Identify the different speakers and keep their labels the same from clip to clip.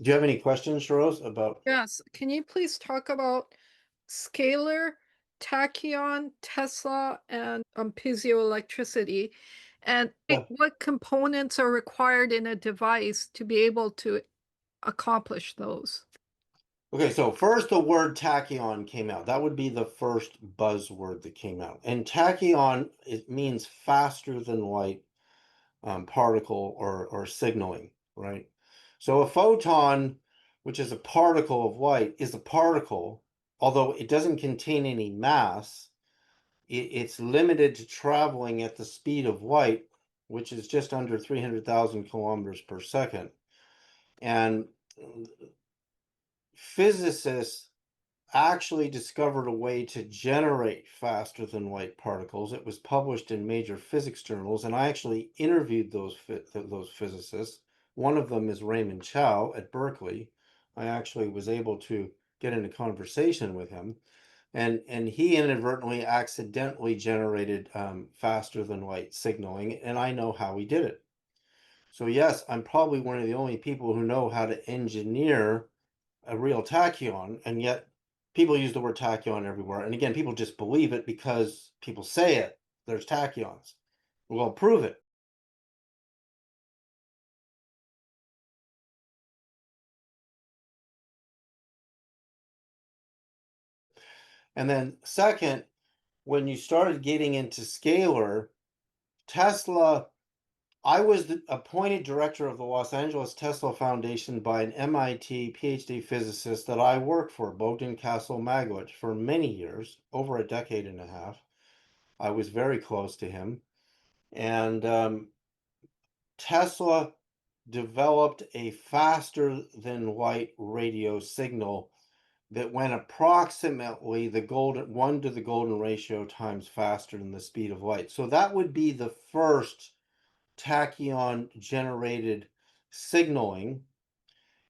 Speaker 1: Do you have any questions, Rose, about?
Speaker 2: Yes, can you please talk about scalar, tachyon, Tesla, and piezoelectricity, and
Speaker 1: Yeah.
Speaker 2: what components are required in a device to be able to accomplish those?
Speaker 1: Okay, so first the word tachyon came out. That would be the first buzzword that came out. And tachyon, it means faster than light particle or signaling, right? So a photon, which is a particle of light, is a particle, although it doesn't contain any mass. It's limited to traveling at the speed of light, which is just under 300,000 kilometers per second. And physicists actually discovered a way to generate faster than light particles. It was published in major physics journals, and I actually interviewed those physicists. One of them is Raymond Chow at Berkeley. I actually was able to get into conversation with him, and he inadvertently, accidentally generated faster than light signaling, and I know how he did it. So yes, I'm probably one of the only people who know how to engineer a real tachyon, and yet people use the word tachyon everywhere. And again, people just believe it because people say it. There's tachyons. Well, prove it. And then second, when you started getting into scalar, Tesla, I was appointed director of the Los Angeles Tesla Foundation by an MIT PhD physicist that I worked for, Bogdan Castle-Magwitch, for many years, over a decade and a half. I was very close to him. And Tesla developed a faster than light radio signal that went approximately the golden 1 to the golden ratio times faster than the speed of light. So that would be the first tachyon generated signaling.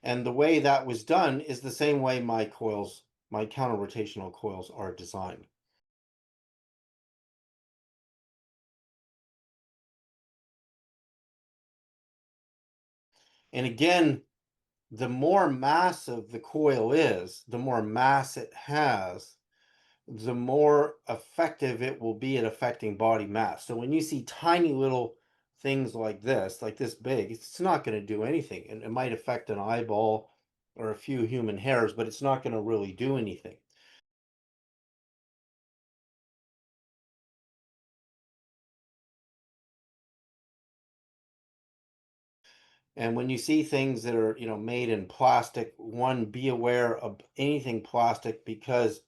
Speaker 1: And the way that was done is the same way my coils, my counter-rotational coils are designed. And again, the more massive the coil is, the more mass it has, the more effective it will be at affecting body mass. So when you see tiny little things like this big, it's not going to do anything. And it might affect an eyeball or a few human hairs, but it's not going to really do anything. And when you see things that are, made in plastic, one, be aware of anything plastic because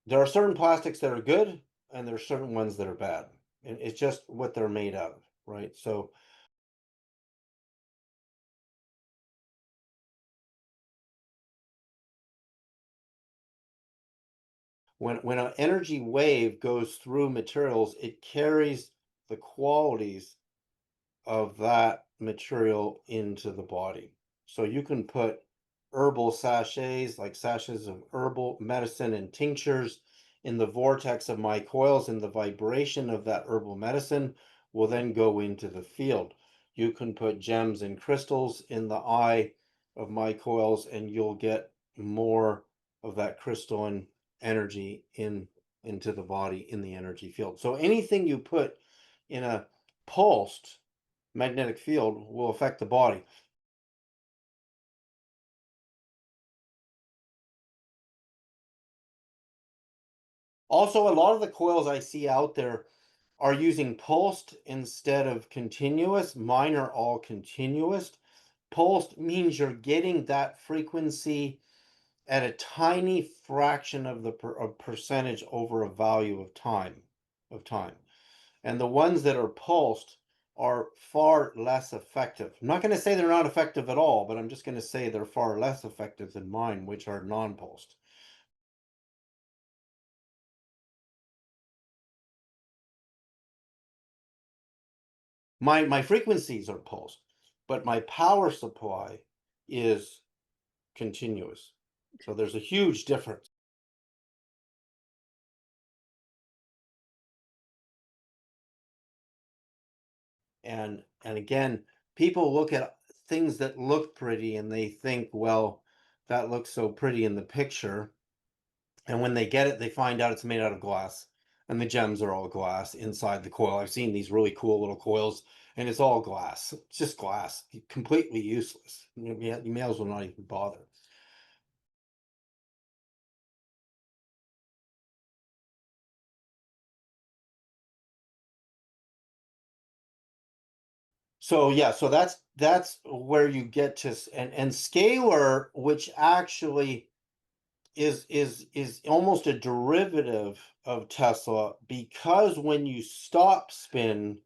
Speaker 1: there are certain plastics that are good and there are certain ones that are bad. And it's just what they're made of, right? So when an energy wave goes through materials, it carries the qualities of that material into the body. So you can put herbal sachets, like sachets of herbal medicine and tinctures, in the vortex of my coils, and the vibration of that herbal medicine will then go into the field. You can put gems and crystals in the eye of my coils, and you'll get more of that crystalline energy into the body in the energy field. So anything you put in a pulsed magnetic field will affect the body. Also, a lot of the coils I see out there are using pulsed instead of continuous. Mine are all continuous. Pulsed means you're getting that frequency at a tiny fraction of the percentage over a value of time. And the ones that are pulsed are far less effective. I'm not going to say they're not effective at all, but I'm just going to say they're far less effective than mine, which are non-pulsed. My frequencies are pulsed, but my power supply is continuous. So there's a huge difference. And again, people look at things that look pretty and they think, well, that looks so pretty in the picture. And when they get it, they find out it's made out of glass. And the gems are all glass inside the coil. I've seen these really cool little coils, and it's all glass. It's just glass, completely useless. You may as well not even bother. So yeah, so that's where you get to and scalar, which actually is almost a derivative of Tesla, because when you stop spin,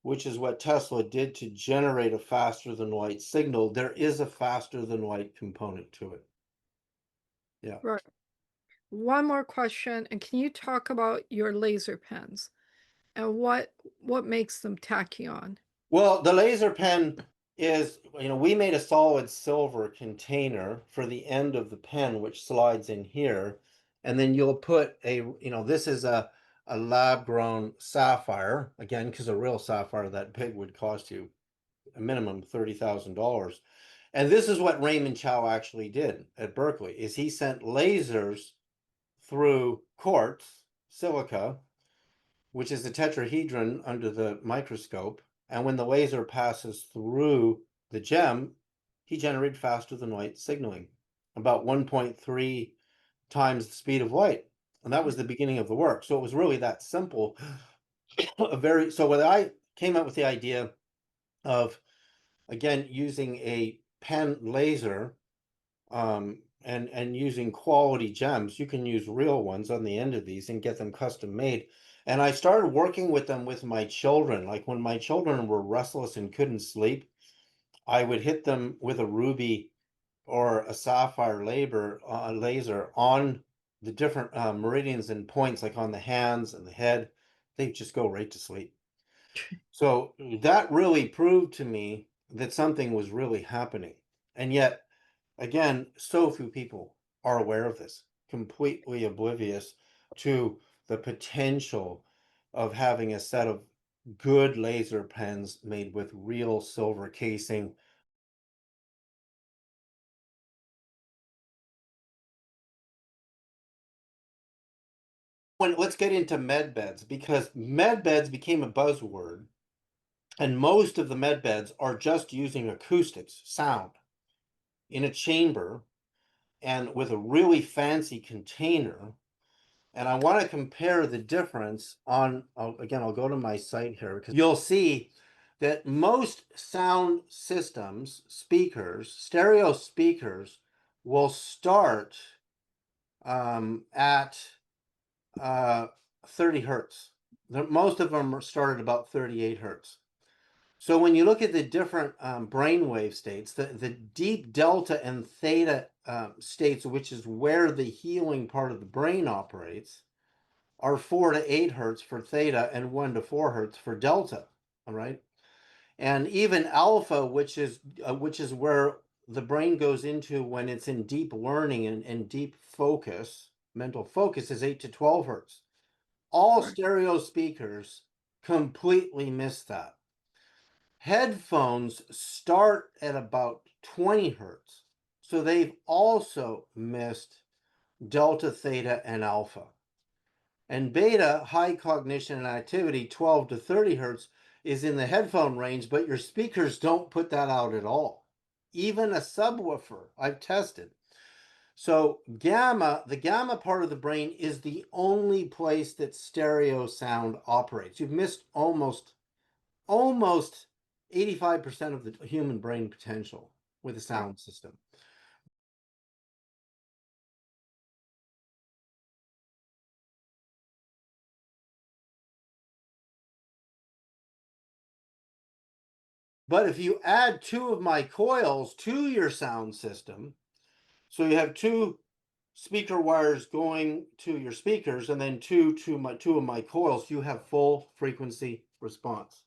Speaker 1: which is what Tesla did to generate a faster than light signal, there is a faster than light component to it. Yeah.
Speaker 2: Right. One more question, and can you talk about your laser pens and what makes them tachyon?
Speaker 1: Well, the laser pen is, we made a solid silver container for the end of the pen, which slides in here. And then you'll put this is a lab grown sapphire, again, because a real sapphire that big would cost you a minimum $30,000. And this is what Raymond Chow actually did at Berkeley, is he sent lasers through quartz, silica, which is a tetrahedron under the microscope. And when the laser passes through the gem, he generated faster than light signaling, about 1.3 times the speed of light. And that was the beginning of the work. So it was really that simple. So when I came up with the idea of, again, using a pen laser, and using quality gems, you can use real ones on the end of these and get them custom made. And I started working with them with my children. Like when my children were restless and couldn't sleep, I would hit them with a ruby or a sapphire laser on the different meridians and points, like on the hands and the head. They just go right to sleep. So that really proved to me that something was really happening. And yet, again, so few people are aware of this, completely oblivious to the potential of having a set of good laser pens made with real silver casing. Let's get into med beds, because med beds became a buzzword, and most of the med beds are just using acoustics, sound, in a chamber and with a really fancy container. And I want to compare the difference on, again, I'll go to my site here, because you'll see that most sound systems, speakers, stereo speakers, will start at 30 hertz. Most of them are started about 38 hertz. So when you look at the different brainwave states, the deep delta and theta states, which is where the healing part of the brain operates, are 4 to 8 hertz for theta and 1 to 4 hertz for delta. All right. And even alpha, which is where the brain goes into when it's in deep learning and deep focus, mental focus, is 8 to 12 hertz. All
Speaker 2: Right.
Speaker 1: stereo speakers completely miss that. Headphones start at about 20 hertz. So they've also missed delta, theta, and alpha. And beta, high cognition and activity, 12 to 30 hertz, is in the headphone range, but your speakers don't put that out at all. Even a subwoofer, I've tested. So gamma, the gamma part of the brain, is the only place that stereo sound operates. You've missed almost 85% of the human brain potential with a
Speaker 2: Wow.
Speaker 1: sound system. But if you add two of my coils to your sound system, so you have two speaker wires going to your speakers and then two of my coils, you have full frequency response.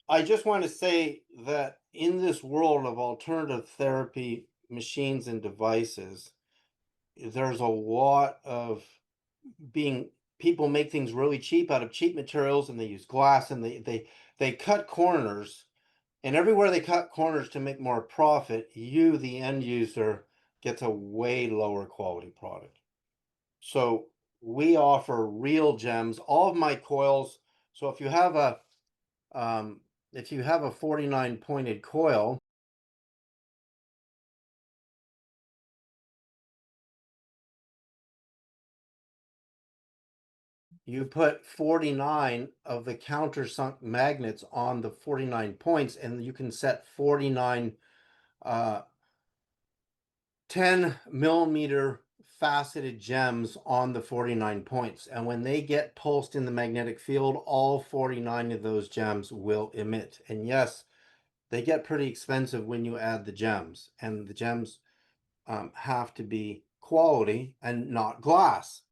Speaker 1: I just want to say that in this world of alternative therapy machines and devices, there's a lot of being people make things really cheap out of cheap materials, and they use glass, and they cut corners, and everywhere they cut corners to make more profit, you, the end user, gets a way lower quality product. So we offer real gems. All of my coils. So um, if you have a 49 pointed coil, you put 49 of the countersunk magnets on the 49 points, and you can set 49 uh, 10 millimeter faceted gems on the 49 points. And when they get pulsed in the magnetic field, all 49 of those gems will emit. And yes, they get pretty expensive when you add the gems, and the gems have to be quality and not glass.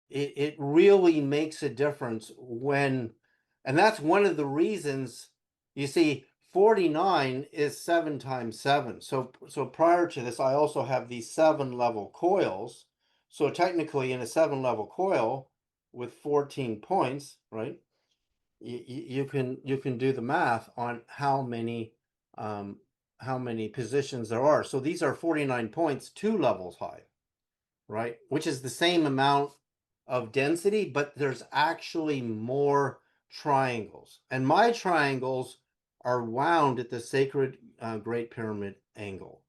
Speaker 1: It really makes a difference when, and that's one of the reasons, you see, 49 is 7 times 7. So prior to this, I also have these 7-level coils. So technically, in a 7-level coil with 14 points, right? You can do the math on how many positions there are. So these are 49 points, 2 levels high, right? Which is the same amount of density, but there's actually more triangles. And my triangles are wound at the sacred Great Pyramid angle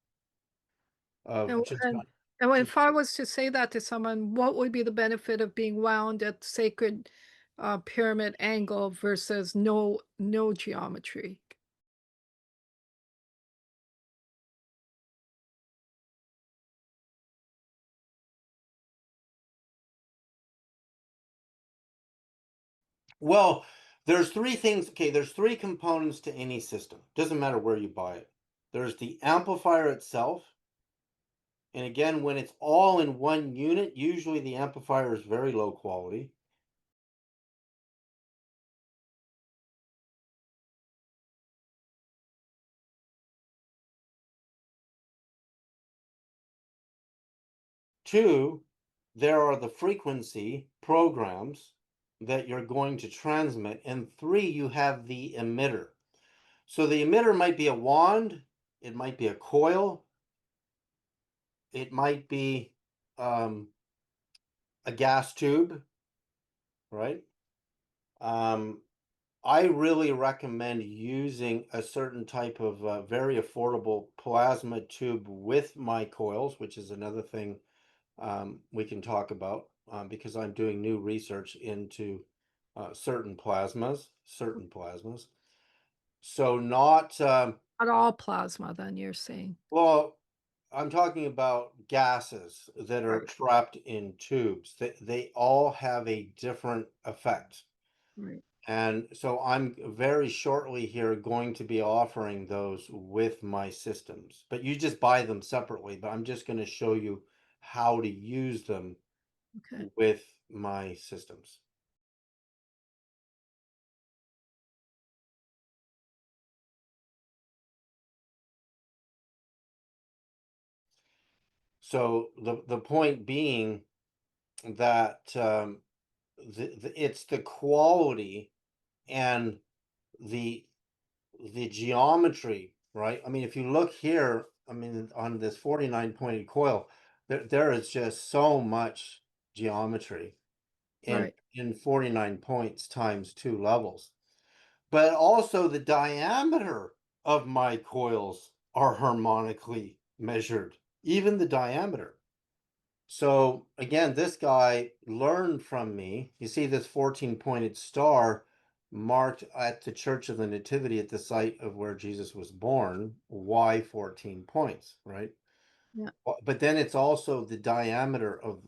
Speaker 1: of
Speaker 2: And
Speaker 1: just
Speaker 2: and and if I was to say that to someone, what would be the benefit of being wound at sacred, pyramid angle versus no geometry?
Speaker 1: well, there's three things. Okay, there's three components to any system. Doesn't matter where you buy it. There's the amplifier itself. And again, when it's all in one unit, usually the amplifier is very low quality. 2, there are the frequency programs that you're going to transmit. And 3, you have the emitter. So the emitter might be a wand, it might be a coil, it might be um, a gas tube, right? Um, I really recommend using a certain type of very affordable plasma tube with my coils, which is another thing we can talk about because I'm doing new research into certain plasmas. So not,
Speaker 2: Not all plasma then, you're saying?
Speaker 1: well, I'm talking about gases that are
Speaker 2: Right,
Speaker 1: trapped in tubes. They all have a different effect.
Speaker 2: right.
Speaker 1: And so I'm very shortly here going to be offering those with my systems, but you just buy them separately. But I'm just going to show you how to use them
Speaker 2: Okay.
Speaker 1: with my systems. So the point being that it's the quality and the the geometry, right? I mean, if you look here, I mean, on this 49 pointed coil, there is just so much geometry in
Speaker 2: Right.
Speaker 1: 49 points times 2 levels. But also the diameter of my coils are harmonically measured, even the diameter. So again, this guy learned from me. You see this 14 pointed star marked at the Church of the Nativity at the site of where Jesus was born. Why 14 points, right?
Speaker 2: Yeah.
Speaker 1: But then it's also the diameter of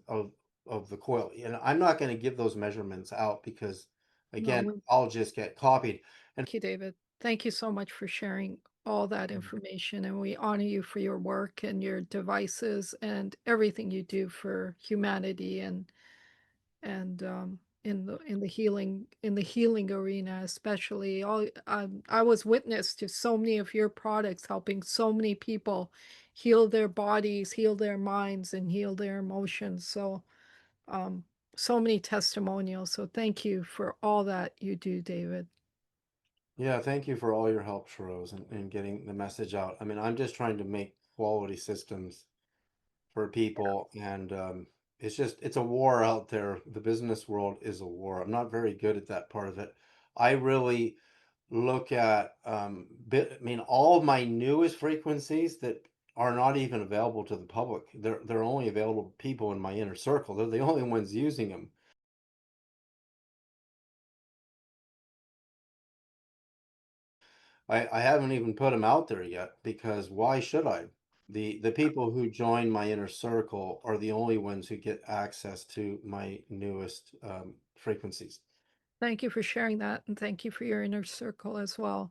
Speaker 1: the coil. And I'm not going to give those measurements out because
Speaker 2: No,
Speaker 1: again, I'll just get copied. And
Speaker 2: thank you, David. Thank you so much for sharing all that information, and we honor you for your work and your devices and everything you do for humanity and in the healing arena, especially. I was witness to so many of your products helping so many people heal their bodies, heal their minds, and heal their emotions. So um, so many testimonials. So thank you for all that you do, David.
Speaker 1: Yeah, thank you for all your help, Sharose, and getting the message out. I mean, I'm just trying to make quality systems for people, and it's a war out there. The business world is a war. I'm not very good at that part of it. I really look at I mean, all of my newest frequencies that are not even available to the public. They're only available to people in my inner circle. They're the only ones using them. I haven't even put them out there yet because why should I? The people who join my inner circle are the only ones who get access to my newest frequencies.
Speaker 2: Thank you for sharing that, and thank you for your inner circle as well.